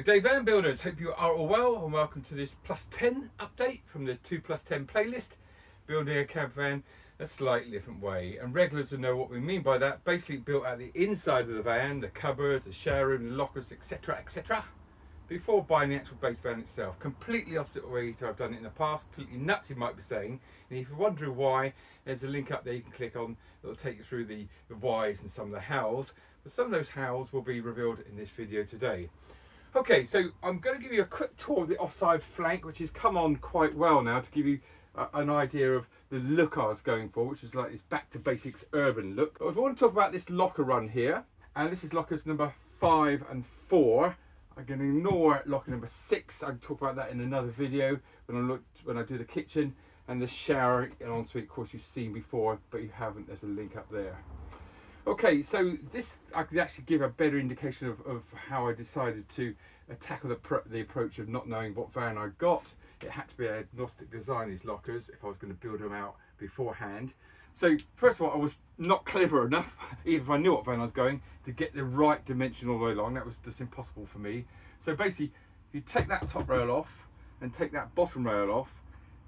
Good day van builders, hope you are all well and welcome to this plus 10 update from the 2 plus 10 playlist, building a camper van a slightly different way. And regulars will know what we mean by that. Basically built out the inside of the van, the cupboards, the shower room, the lockers, etc, etc, before buying the actual base van itself. Completely opposite way to I've done it in the past, completely nuts you might be saying. And if you're wondering why, there's a link up there you can click on that will take you through the whys and some of the hows. But some of those hows will be revealed in this video today. Okay, so I'm going to give you a quick tour of the offside flank, which has come on quite well now to give you an idea of the look I was going for, which is like this back to basics urban look. I want to talk about this locker run here, and this is lockers number 5 and 4. I'm going to ignore locker number 6. I'll talk about that in another video when I do the kitchen and the shower and ensuite. Of course, you've seen before, but you haven't. There's a link up there. Okay, so this I could actually give a better indication of how I decided to tackle the approach of not knowing what van I got. It had to be an agnostic design, these lockers, if I was going to build them out beforehand. So first of all, I was not clever enough, even if I knew what van I was going, to get the right dimension all the way along. That was just impossible for me. So basically, you take that top rail off and take that bottom rail off.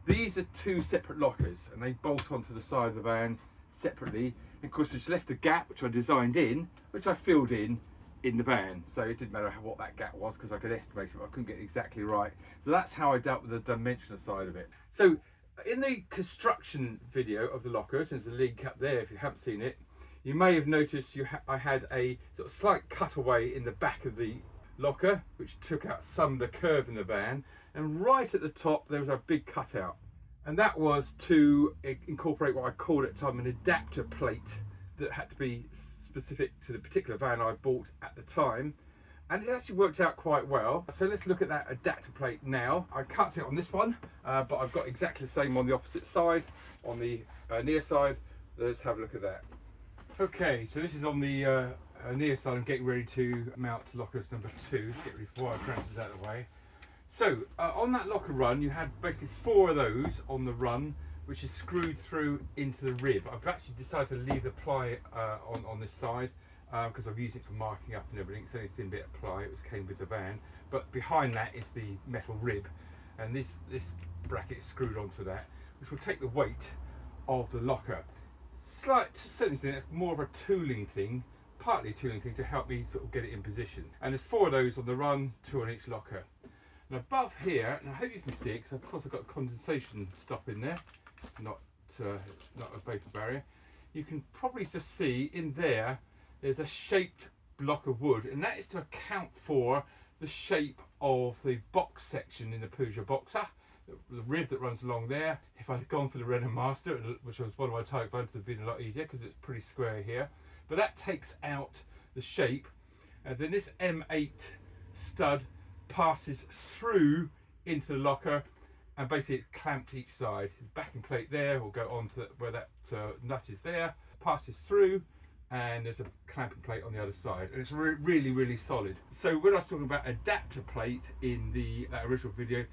These are 2 separate lockers and they bolt onto the side of the van separately. And of course, it's left a gap which I designed in, which I filled in the van. So it didn't matter what that gap was because I could estimate it, but I couldn't get it exactly right. So that's how I dealt with the dimensional side of it. So in the construction video of the lockers, there's a link up there if you haven't seen it, you may have noticed I had a sort of slight cutaway in the back of the locker, which took out some of the curve in the van. And right at the top, there was a big cutout. And that was to incorporate what I called at the time an adapter plate that had to be specific to the particular van I bought at the time. And it actually worked out quite well. So let's look at that adapter plate now. I can't see it on this one, but I've got exactly the same on the opposite side, on the near side. Let's have a look at that. Okay, so this is on the near side. I'm getting ready to mount lockers number 2 to get these wire transfers out of the way. So on that locker run, you had basically 4 of those on the run, which is screwed through into the rib. I've actually decided to leave the ply on this side because I've used it for marking up and everything. It's only a thin bit of ply. It came with the van, but behind that is the metal rib, and this bracket is screwed onto that, which will take the weight of the locker. Slight, certainly, that's more of a tooling thing, partly a tooling thing to help me sort of get it in position. And there's 4 of those on the run, 2 on each locker. And above here, and I hope you can see it because of course I've got condensation stuff in there, it's not a vapor barrier. You can probably just see in there's a shaped block of wood, and that is to account for the shape of the box section in the Peugeot Boxer, the rib that runs along there. If I'd gone for the Renault Master, which was one of my target values, it would have been a lot easier because it's pretty square here. But that takes out the shape, and then this M8 stud passes through into the locker, and basically it's clamped each side. The backing plate there will go on to where that nut is there, passes through, and there's a clamping plate on the other side, and it's really, really solid. So when I was talking about adapter plate in that original video,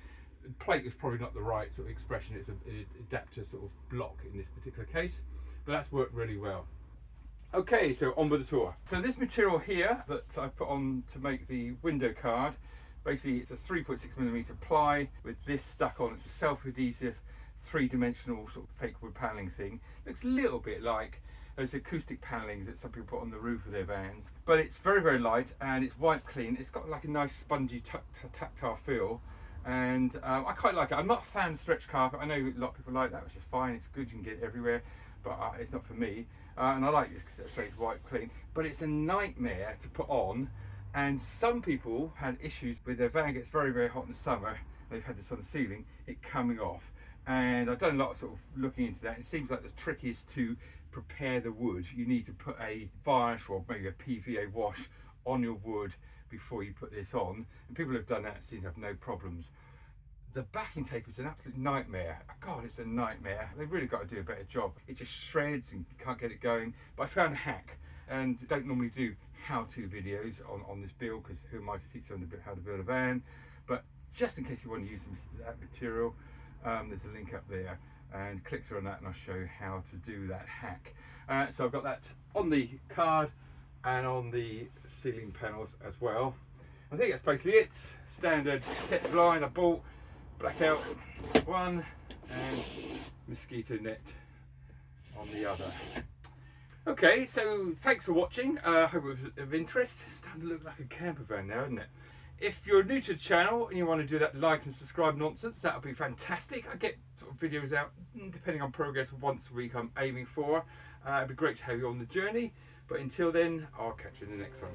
plate is probably not the right sort of expression. It's an adapter sort of block in this particular case, but that's worked really well. Okay, so on with the tour. So this material here that I put on to make the window card, basically it's a 3.6mm ply with this stuck on. It's a self-adhesive 3-dimensional sort of fake wood paneling thing. Looks a little bit like those acoustic panelings that some people put on the roof of their vans, but it's very, very light and it's wipe clean. It's got like a nice spongy tactile feel, and I quite like it. I'm not a fan of stretch carpet. I know a lot of people like that, which is fine. It's good, you can get it everywhere, but it's not for me. And I like this because it's wipe clean, but it's a nightmare to put on. And some people had issues with their van gets very, very hot in the summer. They've had this on the ceiling, it coming off. And I've done a lot of sort of looking into that. It seems like the trick is to prepare the wood. You need to put a varnish or maybe a PVA wash on your wood before you put this on. And people have done that and seem to have no problems. The backing tape is an absolute nightmare. God, it's a nightmare. They've really got to do a better job. It just shreds and you can't get it going. But I found a hack, and don't normally do how-to videos on this build because who am I to teach someone how to build a van, but just in case you want to use that material, there's a link up there, and click through on that and I'll show you how to do that hack. So I've got that on the card and on the ceiling panels as well. I think that's basically it. Standard set blind I bought, blackout one and mosquito net on the other. Okay, so thanks for watching. I hope it was of interest. It's starting to look like a camper van now, isn't it? If you're new to the channel and you want to do that like and subscribe nonsense, that would be fantastic. I get sort of videos out, depending on progress, once a week I'm aiming for. It'd be great to have you on the journey. But until then, I'll catch you in the next one.